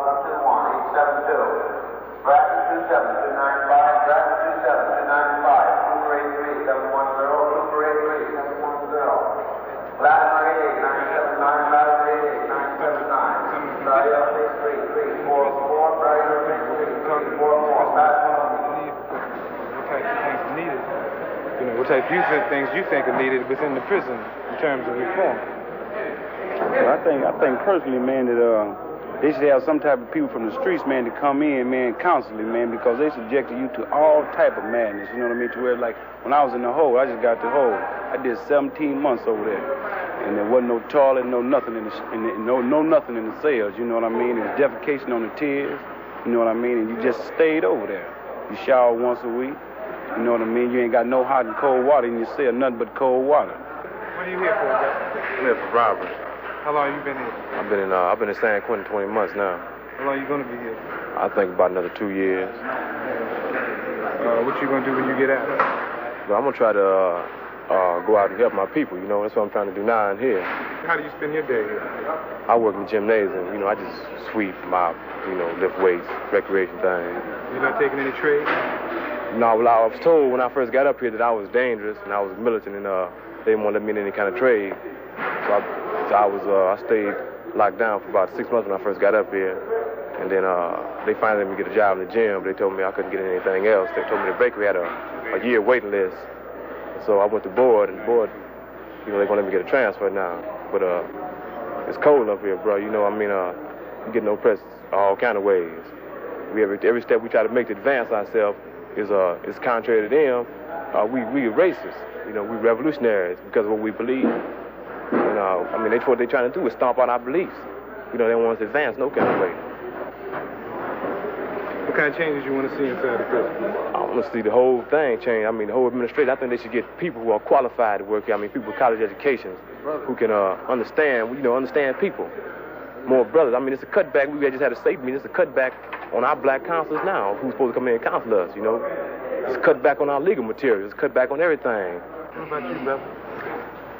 option 1, 872. Bracket 27295, bracket 27295, Cooper 83, 710, Cooper 83, 710. Latimer 88, 979, Latimer 88, 979. Barrier 633, 44, Barrier 633, 44, what type of things you think are needed within the prison in terms of reform? Well, I think personally, man, that they should have some type of people from the streets, man, to come in, man, constantly, man, because they subjected you to all type of madness, you know what I mean? To where, like, when I was in the hole, I just got the hole. I did 17 months over there, and there wasn't no toilet, no nothing in nothing in the cells, you know what I mean? There's defecation on the tiers, you know what I mean? And you just stayed over there. You shower once a week, you know what I mean? You ain't got no hot and cold water in your cell, nothing but cold water. What are you here for, bro? I'm here for robbery. How long you been here? I've been in San Quentin 20 months now. How long you gonna be here? I think about another 2 years. What you gonna do when you get out? But I'm gonna try to go out and help my people, you know, that's what I'm trying to do now in here. How do you spend your day here? I work in the gymnasium, you know, I just sweep, mop, you know, lift weights, recreation things. You're not taking any trade? No, well, I was told when I first got up here that I was dangerous and I was militant and they didn't want to let me in any kind of trade. So I stayed locked down for about 6 months when I first got up here. And then they finally let me get a job in the gym, but they told me I couldn't get anything else. They told me the bakery had a year waiting list. So I went to board, and board, you know, they're gonna let me get a transfer now. But it's cold up here, bro. You know, I mean, you get no press all kind of ways. Every step we try to make to advance ourselves is contrary to them. We are racist. You know, we revolutionaries because of what we believe. You know, I mean, what they're trying to do is stomp out our beliefs. You know, they want us to advance no kind of way. What kind of changes you want to see inside the prison? I want to see the whole thing change. I mean, the whole administration. I think they should get people who are qualified to work here. I mean, people with college educations who can understand people. More brothers. I mean, it's a cutback. We just had a safety meeting. It's a cutback on our black counselors now who's supposed to come in and counsel us, you know. It's a cutback on our legal materials. It's a cutback on everything. What about you, brother?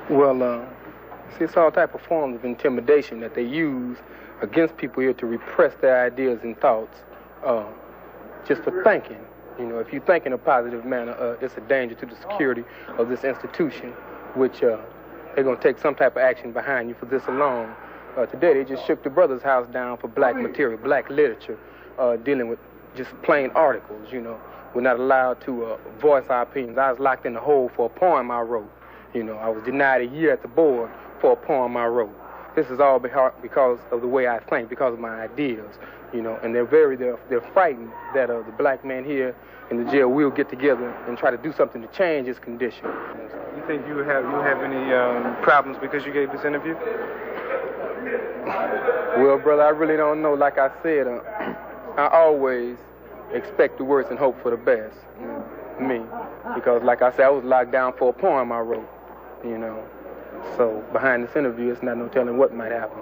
Well, see, it's all type of forms of intimidation that they use against people here to repress their ideas and thoughts. Just for thinking. You know, if you think in a positive manner, it's a danger to the security of this institution, which they're going to take some type of action behind you for this alone. Today, they just shook the Brothers House down for black material, black literature, dealing with just plain articles, you know. We're not allowed to voice our opinions. I was locked in the hole for a poem I wrote. You know, I was denied a year at the board for a poem I wrote. This is all because of the way I think, because of my ideas, you know, and they're frightened that the black man here in the jail will get together and try to do something to change his condition. You think you have any problems because you gave this interview? Well, brother, I really don't know. Like I said, I always expect the worst and hope for the best. Me, because like I said, I was locked down for a poem I wrote, you know. So behind this interview, it's not no telling what might happen.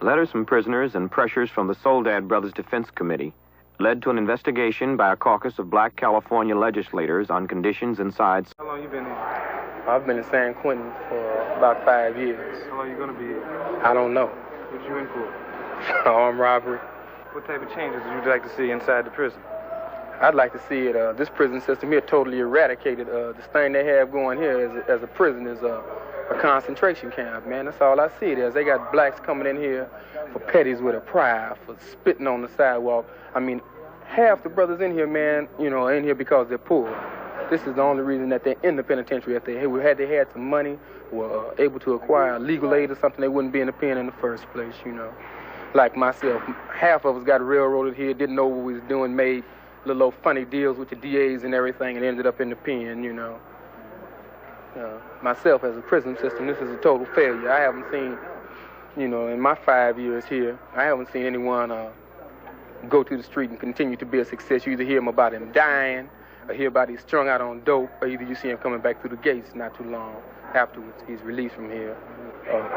Letters from prisoners and pressures from the Soledad Brothers Defense Committee led to an investigation by a caucus of black California legislators on conditions inside. How long you been here? I've been in San Quentin for about 5 years. How long you gonna be here? I don't know. What you in for? Armed robbery. What type of changes would you like to see inside the prison? I'd like to see it, this prison system here totally eradicated. This thing they have going here as a prison is a concentration camp, man. That's all I see it as. They got blacks coming in here for petties with a pride, for spitting on the sidewalk. I mean, half the brothers in here, man, you know, are in here because they're poor. This is the only reason that they're in the penitentiary. If they had some money, were able to acquire legal aid or something, they wouldn't be in the pen in the first place, you know. Like myself, half of us got railroaded here, didn't know what we was doing, made little old funny deals with the DAs and everything, and ended up in the pen, you know. Myself, as a prison system, this is a total failure. I haven't seen, you know, in my 5 years here, I haven't seen anyone go to the street and continue to be a success. You either hear about him dying, or hear about he's strung out on dope, or either you see him coming back through the gates not too long afterwards. He's released from here.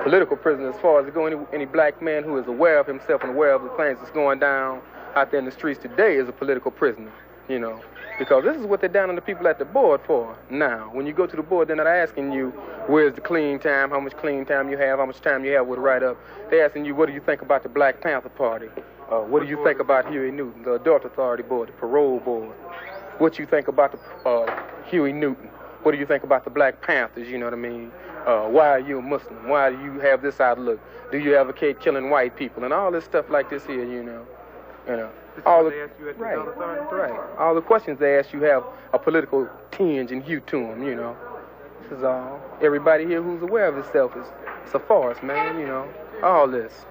Political prisoner, as far as any black man who is aware of himself and aware of the things that's going down out there in the streets today is a political prisoner, you know. Because this is what they're down on the people at the board for now. When you go to the board, they're not asking you, where's the clean time, how much clean time you have, how much time you have with a write-up. They're asking you, what do you think about the Black Panther Party? What do you think about Huey Newton, the Adult Authority Board, the Parole Board? What you think about the Huey Newton? What do you think about the Black Panthers, you know what I mean? Why are you a Muslim? Why do you have this outlook? Do you advocate killing white people? And all this stuff like this here, you know. All the, right. All the questions they ask you have a political tinge and hue to them, you know. This is all. Everybody here who's aware of itself it's a farce, man, you know. All this.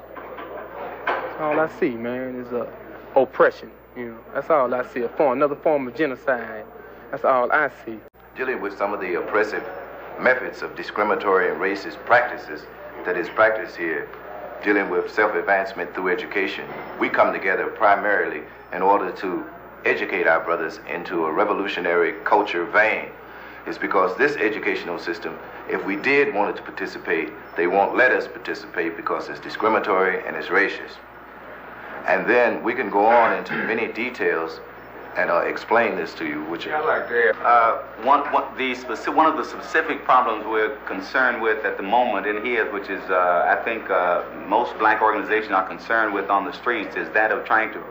That's all I see, man, is oppression, you know. That's all I see, another form of genocide. That's all I see. Dealing with some of the oppressive methods of discriminatory and racist practices that is practiced here, dealing with self-advancement through education, we come together primarily in order to educate our brothers into a revolutionary culture vein. It's because this educational system, if we did want it to participate, they won't let us participate because it's discriminatory and it's racist. And then we can go on into many details and explain this to you, which I like that. One of the specific problems we're concerned with at the moment in here, which is I think most black organizations are concerned with on the streets, is that of trying to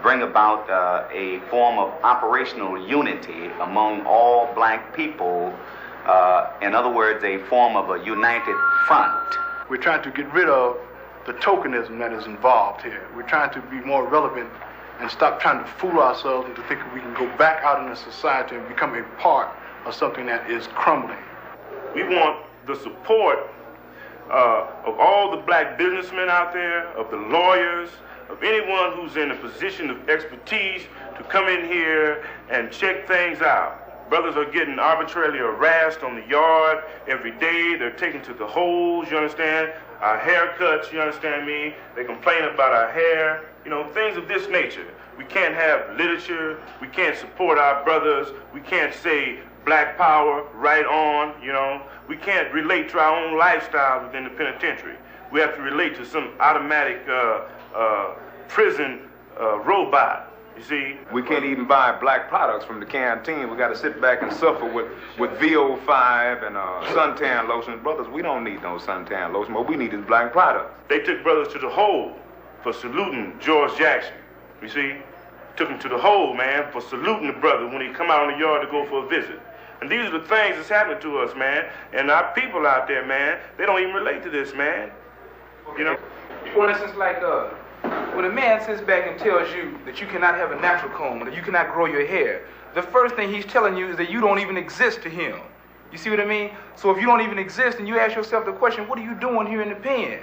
bring about a form of operational unity among all black people. In other words, a form of a united front. We're trying to get rid of the tokenism that is involved here. We're trying to be more relevant and stop trying to fool ourselves into thinking we can go back out into society and become a part of something that is crumbling. We want the support of all the black businessmen out there, of the lawyers, of anyone who's in a position of expertise to come in here and check things out. Brothers are getting arbitrarily harassed on the yard every day. They're taken to the holes, you understand? Our haircuts, you understand me? They complain about our hair, you know, things of this nature. We can't have literature. We can't support our brothers. We can't say black power right on, you know. We can't relate to our own lifestyles within the penitentiary. We have to relate to some automatic prison robot. You see? We can't even buy black products from the canteen. We got to sit back and suffer with VO5 and suntan lotion. Brothers, we don't need no suntan lotion. What we need is black products. They took brothers to the hole for saluting George Jackson. You see? Took him to the hole, man, for saluting the brother when he come out in the yard to go for a visit. And these are the things that's happening to us, man. And our people out there, man, they don't even relate to this, man. You know? For instance, like when a man sits back and tells you that you cannot have a natural comb, that you cannot grow your hair, the first thing he's telling you is that you don't even exist to him. You see what I mean? So if you don't even exist, and you ask yourself the question, what are you doing here in the pen?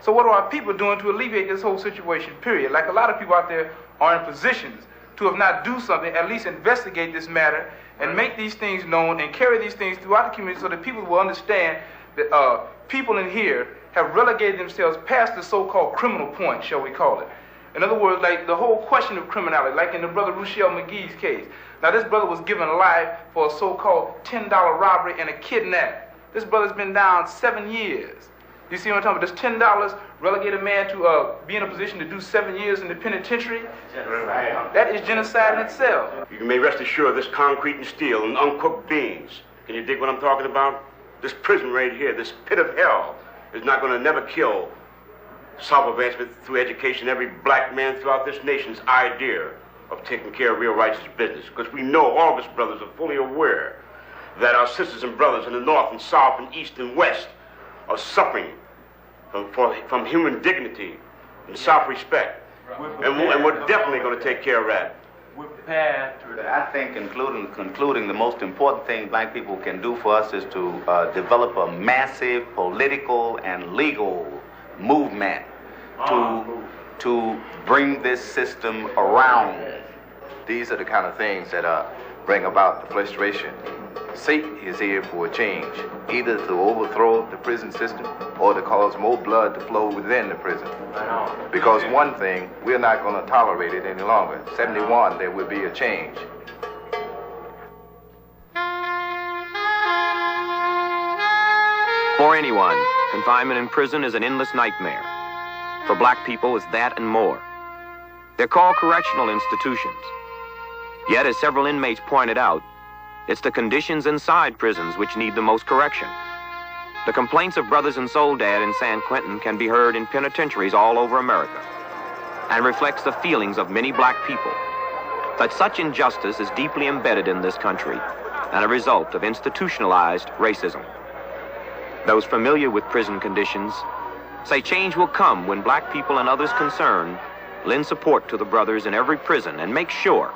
So what are our people doing to alleviate this whole situation, period? Like a lot of people out there are in positions to, if not do something, at least investigate this matter and make these things known and carry these things throughout the community so that people will understand that people in here have relegated themselves past the so-called criminal point, shall we call it. In other words, like the whole question of criminality, like in the brother Ruchell McGee's case. Now this brother was given life for a so-called $10 robbery and a kidnap. This brother's been down 7 years. You see what I'm talking about? Does $10 relegate a man to be in a position to do 7 years in the penitentiary? That is genocide in itself. You may rest assured this concrete and steel and uncooked beans. Can you dig what I'm talking about? This prison right here, this pit of hell, is not going to never kill self-advancement through education. Every black man throughout this nation's idea of taking care of real righteous business. Because we know all of us brothers are fully aware that our sisters and brothers in the north and south and east and west are suffering from human dignity and self-respect. And we're definitely going to take care of that. We're prepared to. I think, concluding, the most important thing black people can do for us is to develop a massive political and legal movement to bring this system around. These are the kind of things that bring about the frustration. Satan is here for a change, either to overthrow the prison system or to cause more blood to flow within the prison. Because one thing, we're not going to tolerate it any longer. 71, there will be a change. For anyone, confinement in prison is an endless nightmare. For black people, it's that and more. They're called correctional institutions. Yet, as several inmates pointed out, it's the conditions inside prisons which need the most correction. The complaints of brothers in Soledad and San Quentin can be heard in penitentiaries all over America. and reflects the feelings of many black people, that such injustice is deeply embedded in this country and a result of institutionalized racism. Those familiar with prison conditions say change will come when black people and others concerned lend support to the brothers in every prison and make sure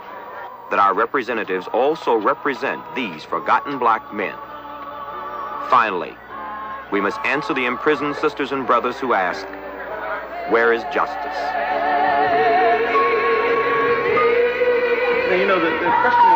that our representatives also represent these forgotten black men. Finally, we must answer the imprisoned sisters and brothers who ask, where is justice? You know, the question